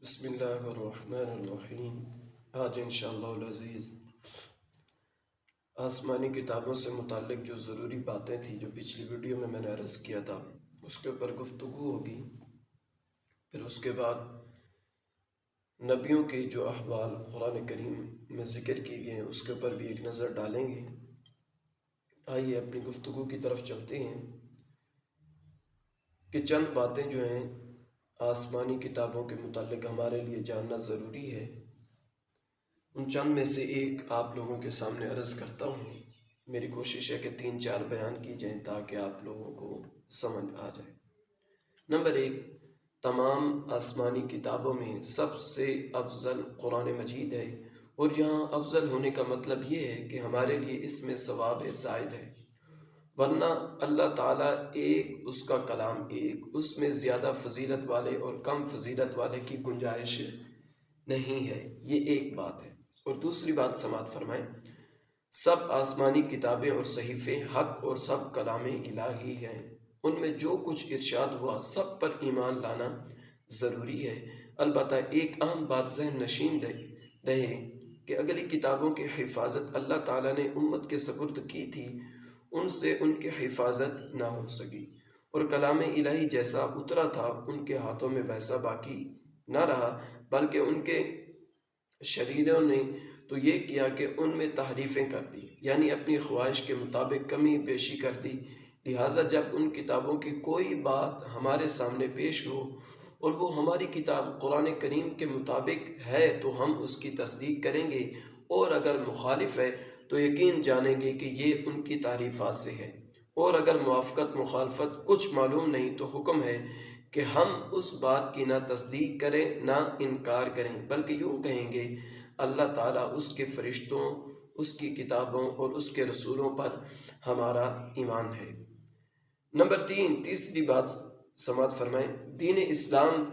بسم اللہ الرحمن الرحیم۔ آج انشاءاللہ العزیز آسمانی کتابوں سے متعلق جو ضروری باتیں تھیں جو پچھلی ویڈیو میں نے عرض کیا تھا اس کے اوپر گفتگو ہوگی۔ پھر اس کے بعد نبیوں کے جو احوال قرآن کریم میں ذکر کیے گئے ہیں اس کے اوپر بھی ایک نظر ڈالیں گے۔ آئیے اپنی گفتگو کی طرف چلتے ہیں کہ چند باتیں جو ہیں آسمانی کتابوں کے متعلق ہمارے لیے جاننا ضروری ہے۔ ان چند میں سے ایک آپ لوگوں کے سامنے عرض کرتا ہوں۔ میری کوشش ہے کہ 3-4 بیان کی جائیں تاکہ آپ لوگوں کو سمجھ آ جائے۔ نمبر 1، تمام آسمانی کتابوں میں سب سے افضل قرآن مجید ہے، اور یہاں افضل ہونے کا مطلب یہ ہے کہ ہمارے لیے اس میں ثواب زائد ہے، ورنہ اللہ تعالیٰ ایک، اس کا کلام ایک، اس میں زیادہ فضیلت والے اور کم فضیلت والے کی گنجائش نہیں ہے۔ یہ ایک بات ہے۔ اور دوسری بات سماعت فرمائیں، سب آسمانی کتابیں اور صحیفے حق اور سب کلام الہی ہیں۔ ان میں جو کچھ ارشاد ہوا سب پر ایمان لانا ضروری ہے۔ البتہ ایک اہم بات ذہن نشین رہے کہ اگلی کتابوں کی حفاظت اللہ تعالیٰ نے امت کے سپرد کی تھی، ان سے ان کی حفاظت نہ ہو سکی، اور کلام الہی جیسا اترا تھا ان کے ہاتھوں میں ویسا باقی نہ رہا، بلکہ ان کے شریروں نے تو یہ کیا کہ ان میں تحریفیں کر دی، یعنی اپنی خواہش کے مطابق کمی بیشی کر دی۔ لہٰذا جب ان کتابوں کی کوئی بات ہمارے سامنے پیش ہو اور وہ ہماری کتاب قرآن کریم کے مطابق ہے تو ہم اس کی تصدیق کریں گے، اور اگر مخالف ہے تو یقین جانیں گے کہ یہ ان کی تعریفات سے ہے، اور اگر موافقت مخالفت کچھ معلوم نہیں تو حکم ہے کہ ہم اس بات کی نہ تصدیق کریں نہ انکار کریں، بلکہ یوں کہیں گے اللہ تعالیٰ، اس کے فرشتوں، اس کی کتابوں اور اس کے رسولوں پر ہمارا ایمان ہے۔ نمبر 3، تیسری بات سماعت فرمائیں، دین اسلام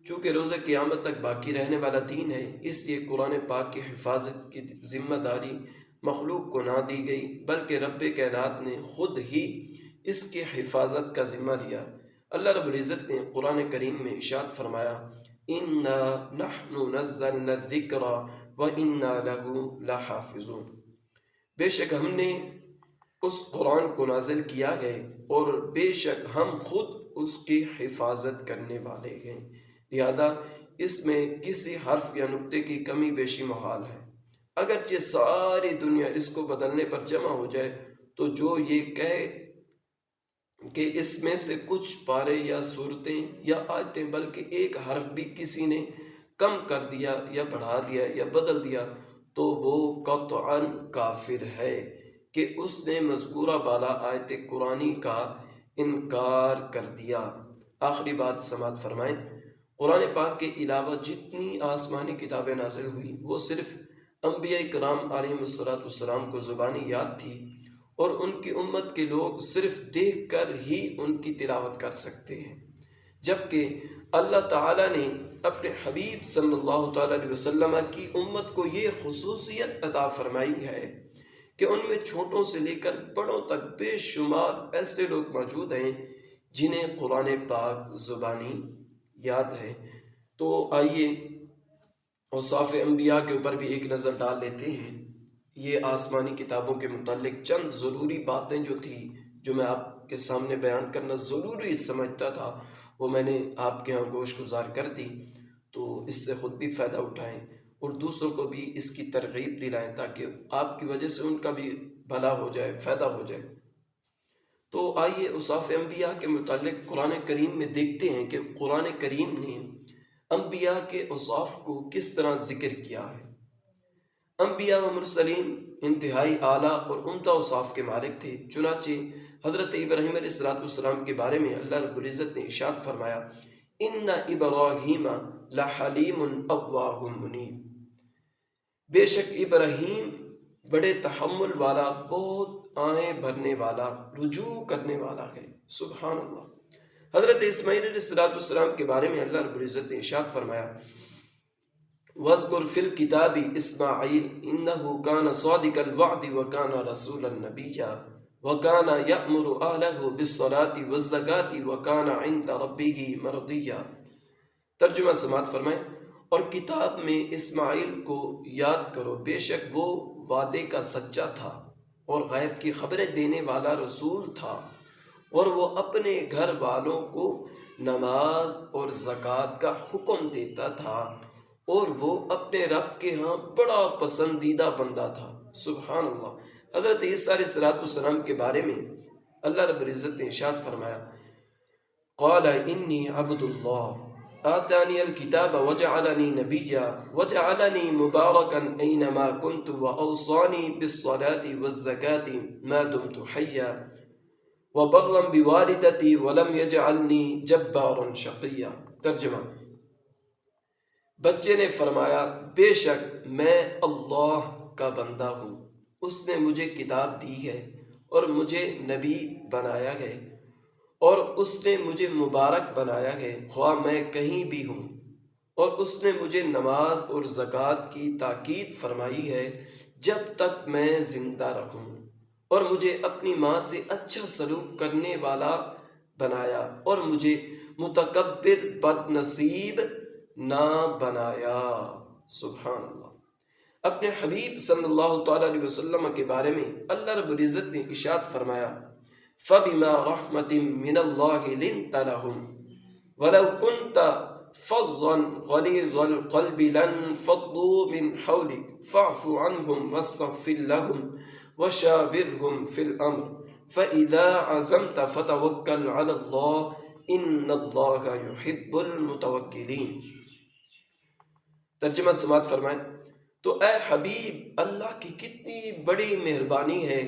چونکہ روز قیامت تک باقی رہنے والا دین ہے، اس لیے قرآن پاک کی حفاظت کی ذمہ داری مخلوق کو نہ دی گئی، بلکہ رب کائنات نے خود ہی اس کی حفاظت کا ذمہ لیا۔ اللہ رب العزت نے قرآن کریم میں ارشاد فرمایا، اِنَّا نَحْنُ نَزَّلْنَا الذِّكْرَ وَإِنَّا لَهُ لَحَافِظُونَ، بے شک ہم نے اس قرآن کو نازل کیا ہے اور بے شک ہم خود اس کی حفاظت کرنے والے ہیں۔ لہذا اس میں کسی حرف یا نقطے کی کمی بیشی محال ہے۔ اگرچہ ساری دنیا اس کو بدلنے پر جمع ہو جائے تو جو یہ کہے کہ اس میں سے کچھ پارے یا صورتیں یا آیتیں بلکہ ایک حرف بھی کسی نے کم کر دیا یا بڑھا دیا یا بدل دیا تو وہ قطعاً کافر ہے کہ اس نے مذکورہ بالا آیت قرآنی کا انکار کر دیا۔ آخری بات سماعت فرمائیں، قرآن پاک کے علاوہ جتنی آسمانی کتابیں نازل ہوئی وہ صرف انبیاء کرام علیہ السلام کو زبانی یاد تھی، اور ان کی امت کے لوگ صرف دیکھ کر ہی ان کی تلاوت کر سکتے ہیں، جبکہ اللہ تعالیٰ نے اپنے حبیب صلی اللہ تعالیٰ علیہ وسلم کی امت کو یہ خصوصیت عطا فرمائی ہے کہ ان میں چھوٹوں سے لے کر بڑوں تک بے شمار ایسے لوگ موجود ہیں جنہیں قرآن پاک زبانی یاد ہے۔ تو آئیے اوصاف انبیاء کے اوپر بھی ایک نظر ڈال لیتے ہیں۔ یہ آسمانی کتابوں کے متعلق چند ضروری باتیں جو تھی جو میں آپ کے سامنے بیان کرنا ضروری سمجھتا تھا وہ میں نے آپ کے ہاں گوش گزار کر دی، تو اس سے خود بھی فائدہ اٹھائیں اور دوسروں کو بھی اس کی ترغیب دلائیں تاکہ آپ کی وجہ سے ان کا بھی بھلا ہو جائے، فائدہ ہو جائے۔ تو آئیے اوصاف انبیاء کے متعلق قرآن کریم میں دیکھتے ہیں کہ قرآن کریم نے انبیاء کے اوصاف کو کس طرح ذکر کیا ہے۔ انبیاء و مرسلین انتہائی اعلیٰ اور عمدہ اوصاف کے مالک تھے، چنانچہ حضرت ابراہیم علیہ السلام کے بارے میں اللہ رب العزت نے ارشاد فرمایا، اِنَّ إِبْرَاهِيمَ لَحَلِيمٌ أَوَّاهٌ مُنِيبٌ، بے شک ابراہیم بڑے تحمل والا، بہت آہیں بھرنے والا، رجوع کرنے والا ہے۔ سبحان اللہ۔ حضرت اسماعیل علیہ السلام کے بارے میں اللہ رب العزت نے ارشاد فرمایا، وَاذْكُرْ فِي الْكِتَابِ إِسْمَاعِيلَ إِنَّهُ كَانَ صَادِقَ الْوَعْدِ وَكَانَ رَسُولًا نَبِيًّا وَكَانَ يَأْمُرُ أَهْلَهُ بِالصَّلَاةِ وَالزَّكَاةِ وَكَانَ عِندَ رَبِّهِ مَرْضِيًّا۔ ترجمہ سماعت فرمائیں، اور کتاب میں اسماعیل کو یاد کرو، بے شک وہ وعدے کا سچا تھا اور غیب کی خبریں دینے والا رسول تھا، اور وہ اپنے گھر والوں کو نماز اور زکوٰۃ کا حکم دیتا تھا، اور وہ اپنے رب کے ہاں بڑا پسندیدہ بندہ تھا۔ سبحان اللہ۔ حضرت عیسیٰ علیہ السلام کے بارے میں اللہ رب العزت نے ارشاد فرمایا، قال انی عبد اللہ آتانی الکتاب وجعلنی نبیا وجعلنی مبارکا اینما کنت واوصانی بالصلاة والزکاة ما دمت حیا وبرا بوالدتی ولم یجعلنی جبارا شقیا۔ ترجمہ: بچے نے فرمایا، بے شک میں اللہ کا بندہ ہوں، اس نے مجھے کتاب دی ہے اور مجھے نبی بنایا ہے، اور اس نے مجھے مبارک بنایا ہے خواہ میں کہیں بھی ہوں، اور اس نے مجھے نماز اور زکوٰۃ کی تاکید فرمائی ہے جب تک میں زندہ رہوں، اور مجھے اپنی ماں سے اچھا سلوک کرنے والا بنایا، اور مجھے متکبر بد نصیب نہ بنایا۔ سبحان اللہ۔ اپنے حبیب صلی اللہ تعالیٰ علیہ وسلم کے بارے میں اللہ رب العزت نے ارشاد فرمایا، فَبِمَا رَحْمَةٍ مِّنَ اللَّهِ لِنْتَ لَهُمْ وَلَوْ كُنْتَ فَظًّا غَلِيظَ الْقَلْبِ لَانفَضُّوا مِنْ حَوْلِكَ فَاعْفُ عَنْهُمْ وَاسْتَغْفِرْ لَهُمْ وَشَاوِرْهُمْ فِي الْأَمْرِ فَإِذَا عَزَمْتَ فَتَوَكَّلْ عَلَى اللَّهِ إِنَّ اللَّهَ يُحِبُّ الْمُتَوَكِّلِينَ۔ ترجمہ سماعت فرمائیں۔ تو اے حبیب، اللہ کی کتنی بڑی مہربانی ہے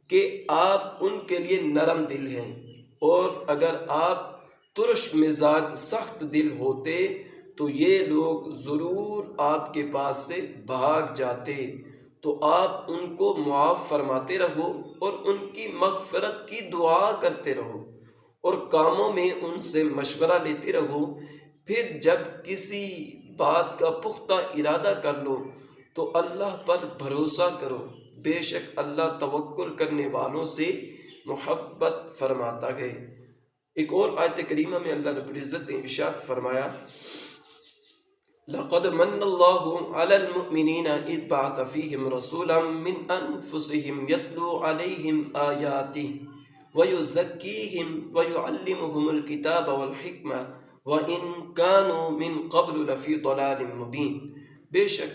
کہ آپ ان کے لیے نرم دل ہیں، اور اگر آپ ترش مزاج سخت دل ہوتے تو یہ لوگ ضرور آپ کے پاس سے بھاگ جاتے۔ تو آپ ان کو معاف فرماتے رہو اور ان کی مغفرت کی دعا کرتے رہو، اور کاموں میں ان سے مشورہ لیتے رہو۔ پھر جب کسی بات کا پختہ ارادہ کر لو تو اللہ پر بھروسہ کرو، بے شک اللہ توکل کرنے والوں سے محبت فرماتا ہے۔ ایک اور آیت کریمہ میں اللہ رب العزت نے ارشاد فرمایا، لَقَدْ مَنَّ اللَّهُ عَلَى الْمُؤْمِنِينَ إِذْ بَعَثَ فِيهِمْ رَسُولًا مِّنْ أَنفُسِهِمْ يَتْلُو عَلَيْهِمْ آيَاتِهِ وَيُزَكِّيهِمْ وَيُعَلِّمُهُمُ الْكِتَابَ وَالْحِكْمَةَ وَإِنْ كَانُوا مِنْ قَبْلُ لَفِي ضَلَالٍ مُبِينٍ۔ بے شک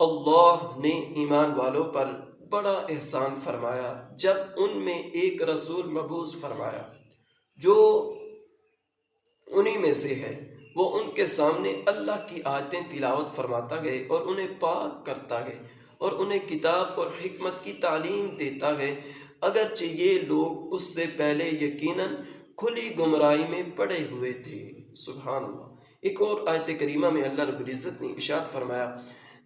اللہ نے ایمان والوں پر بڑا احسان فرمایا جب ان میں ایک رسول مبعوث فرمایا جو انہی میں سے ہے، وہ ان کے سامنے اللہ کی آیتیں تلاوت فرماتا ہے اور انہیں پاک کرتا ہے اور انہیں کتاب اور حکمت کی تعلیم دیتا ہے، اگرچہ یہ لوگ اس سے پہلے یقیناً کھلی گمراہی میں پڑے ہوئے تھے۔ سبحان اللہ۔ ایک اور آیت کریمہ میں اللہ رب العزت نے ارشاد فرمایا،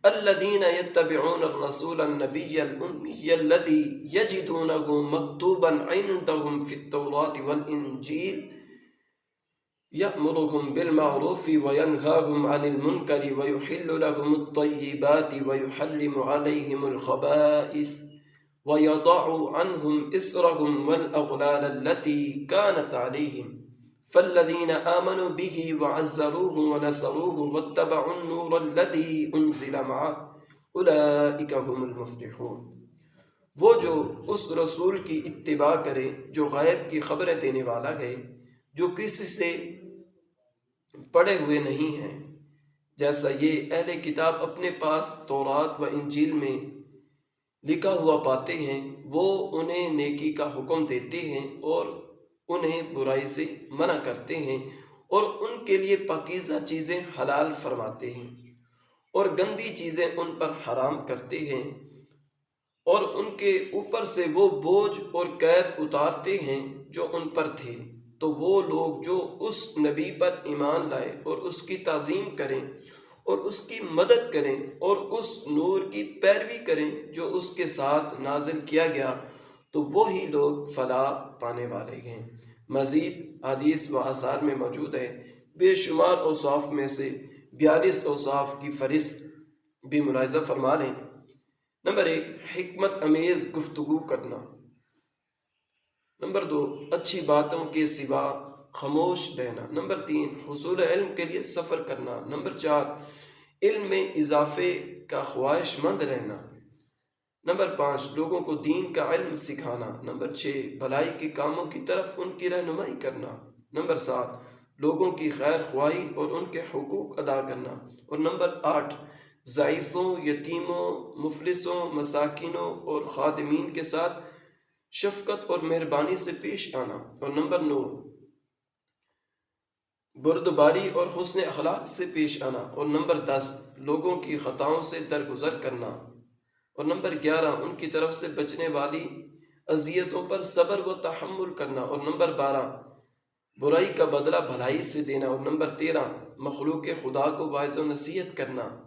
الذين يتبعون الرسول النبي الأمي الذي يجدونه مكتوبا عندهم في التوراة والإنجيل يأمرهم بالمعروف وينهاهم عن المنكر ويحل لهم الطيبات ويحرم عليهم الخبائث ويضع عنهم إصرهم والأغلال التي كانت عليهم فالذين آمنوا به وعزروه ونصروه واتبعوا النور الذي انزل معه اولئک هم المفلحون۔ وہ جو اس رسول کی اتباع کرے جو غیب کی خبریں دینے والا ہے، جو کسی سے پڑھے ہوئے نہیں ہیں، جیسا یہ اہل کتاب اپنے پاس تورات و انجیل میں لکھا ہوا پاتے ہیں، وہ انہیں نیکی کا حکم دیتے ہیں اور انہیں برائی سے منع کرتے ہیں، اور ان کے لیے پاکیزہ چیزیں حلال فرماتے ہیں اور گندی چیزیں ان پر حرام کرتے ہیں، اور ان کے اوپر سے وہ بوجھ اور قید اتارتے ہیں جو ان پر تھے، تو وہ لوگ جو اس نبی پر ایمان لائے اور اس کی تعظیم کریں اور اس کی مدد کریں اور اس نور کی پیروی کریں جو اس کے ساتھ نازل کیا گیا، تو وہی لوگ فلاح پانے والے ہیں۔ مزید حدیث و آثار میں موجود ہے، بے شمار اوصاف میں سے 42 اوصاف کی فہرست بھی ملاحظہ فرما لیں۔ نمبر 1، حکمت امیز گفتگو کرنا۔ نمبر 2، اچھی باتوں کے سوا خاموش رہنا۔ نمبر 3، حصول علم کے لیے سفر کرنا۔ نمبر 4، علم میں اضافے کا خواہش مند رہنا۔ نمبر 5، لوگوں کو دین کا علم سکھانا۔ نمبر 6، بھلائی کے کاموں کی طرف ان کی رہنمائی کرنا۔ نمبر 7، لوگوں کی خیر خواہی اور ان کے حقوق ادا کرنا۔ اور نمبر 8، ضعیفوں، یتیموں، مفلسوں، مساکینوں اور خادمین کے ساتھ شفقت اور مہربانی سے پیش آنا۔ اور نمبر 9، بردباری اور حسن اخلاق سے پیش آنا۔ اور نمبر 10، لوگوں کی خطاؤں سے درگزر کرنا۔ اور نمبر 11، ان کی طرف سے بچنے والی اذیتوں پر صبر و تحمل کرنا۔ اور نمبر 12، برائی کا بدلہ بھلائی سے دینا۔ اور نمبر 13، مخلوق خدا کو واعظ و نصیحت کرنا۔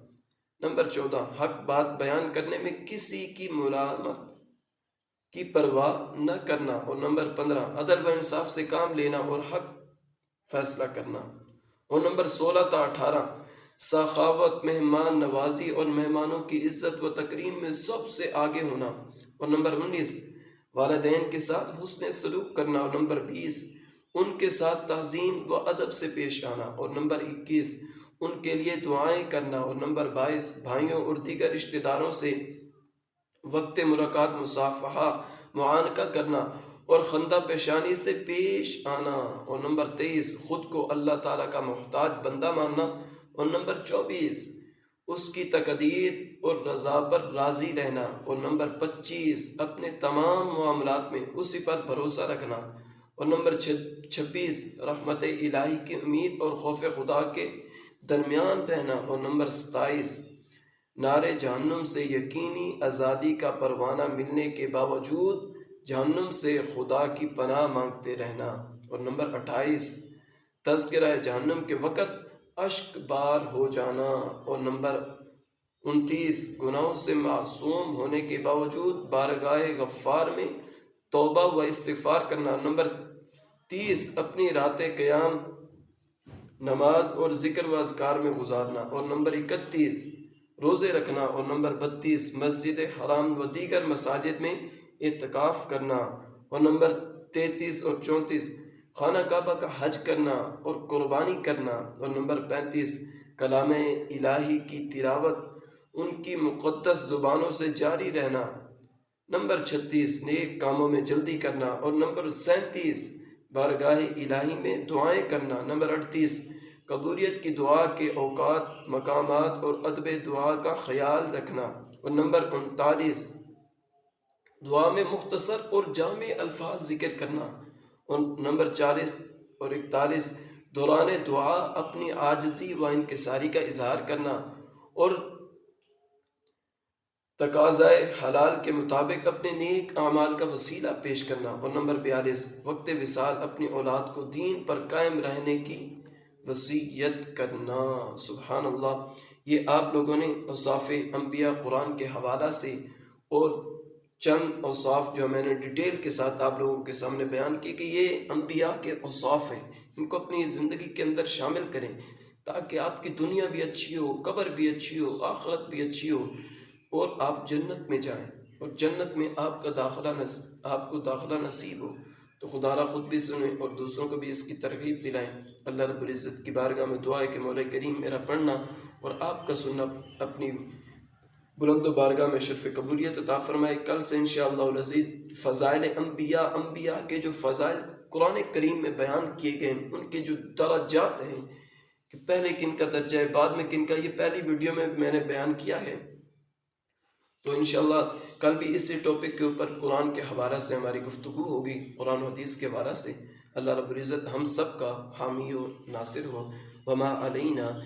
نمبر 14، حق بات بیان کرنے میں کسی کی ملامت کی پرواہ نہ کرنا۔ اور نمبر 15، عدل و انصاف سے کام لینا اور حق فیصلہ کرنا۔ اور نمبر 16 تا 18، سخاوت، مہمان نوازی اور مہمانوں کی عزت و تکریم میں سب سے آگے ہونا۔ اور نمبر 19، والدین کے ساتھ حسن سلوک کرنا۔ اور نمبر 20، ان کے ساتھ تعظیم و ادب سے پیش آنا۔ اور نمبر 21، ان کے لیے دعائیں کرنا۔ اور نمبر 22، بھائیوں اور دیگر رشتہ داروں سے وقت ملاقات مصافحہ معانقہ کرنا اور خندہ پیشانی سے پیش آنا۔ اور نمبر 23، خود کو اللہ تعالیٰ کا محتاج بندہ ماننا۔ اور نمبر 24، اس کی تقدیر اور رضا پر راضی رہنا۔ اور نمبر 25، اپنے تمام معاملات میں اسی پر بھروسہ رکھنا۔ اور نمبر 26، رحمت الہی کی امید اور خوف خدا کے درمیان رہنا۔ اور نمبر 27، نارے جہنم سے یقینی آزادی کا پروانہ ملنے کے باوجود جہنم سے خدا کی پناہ مانگتے رہنا۔ اور نمبر 28، تذکرہ جہنم کے وقت اشک بار ہو جانا۔ اور نمبر 29، گناہوں سے معصوم ہونے کے باوجود بارگاہ غفار میں توبہ و استغفار کرنا۔ نمبر 30، اپنی رات قیام نماز اور ذکر و اذکار میں گزارنا۔ اور نمبر 31، روزے رکھنا۔ اور نمبر 32، مسجد حرام و دیگر مساجد میں اعتکاف کرنا۔ اور نمبر 33 اور 34، خانہ کعبہ کا حج کرنا اور قربانی کرنا۔ اور نمبر 35، کلام الہی کی تلاوت ان کی مقدس زبانوں سے جاری رہنا۔ نمبر 36، نیک کاموں میں جلدی کرنا۔ اور نمبر 37، بارگاہ الہی میں دعائیں کرنا۔ نمبر 38، قبولیت کی دعا کے اوقات، مقامات اور ادب دعا کا خیال رکھنا۔ اور نمبر 39، دعا میں مختصر اور جامع الفاظ ذکر کرنا۔ اور نمبر 40 اور 41، دوران دعا اپنی عاجزی و انکساری کا اظہار کرنا اور تقاضائے حلال کے مطابق اپنے نیک اعمال کا وسیلہ پیش کرنا۔ اور نمبر 42، وقت وصال اپنی اولاد کو دین پر قائم رہنے کی وصیت کرنا۔ سبحان اللہ، یہ آپ لوگوں نے اوصاف انبیاء قرآن کے حوالہ سے اور چند اوصاف جو میں نے ڈیٹیل کے ساتھ آپ لوگوں کے سامنے بیان کی کہ یہ انبیاء کے اوصاف ہیں، ان کو اپنی زندگی کے اندر شامل کریں تاکہ آپ کی دنیا بھی اچھی ہو، قبر بھی اچھی ہو، آخرت بھی اچھی ہو اور آپ جنت میں جائیں اور جنت میں آپ کو داخلہ نصیب ہو۔ تو خدا را خود بھی سنیں اور دوسروں کو بھی اس کی ترغیب دلائیں۔ اللہ رب العزت کی بارگاہ میں دعا ہے کہ مولا کریم میرا پڑھنا اور آپ کا سننا اپنی بلند و بارگاہ میں شرف قبولیت عطا فرمائے۔ کل سے انشاءاللہ العزیز فضائل انبیاء کے جو فضائل قرآن کریم میں بیان کیے گئے ہیں، ان کے جو درجات ہیں کہ پہلے کن کا درجہ ہے، بعد میں کن کا، یہ پہلی ویڈیو میں نے بیان کیا ہے۔ تو انشاءاللہ کل بھی اسی ٹاپک کے اوپر قرآن کے حوالہ سے ہماری گفتگو ہوگی، قرآن و حدیث کے حوالہ سے۔ اللہ رب العزت ہم سب کا حامی و ناصر ہو۔ وما علینا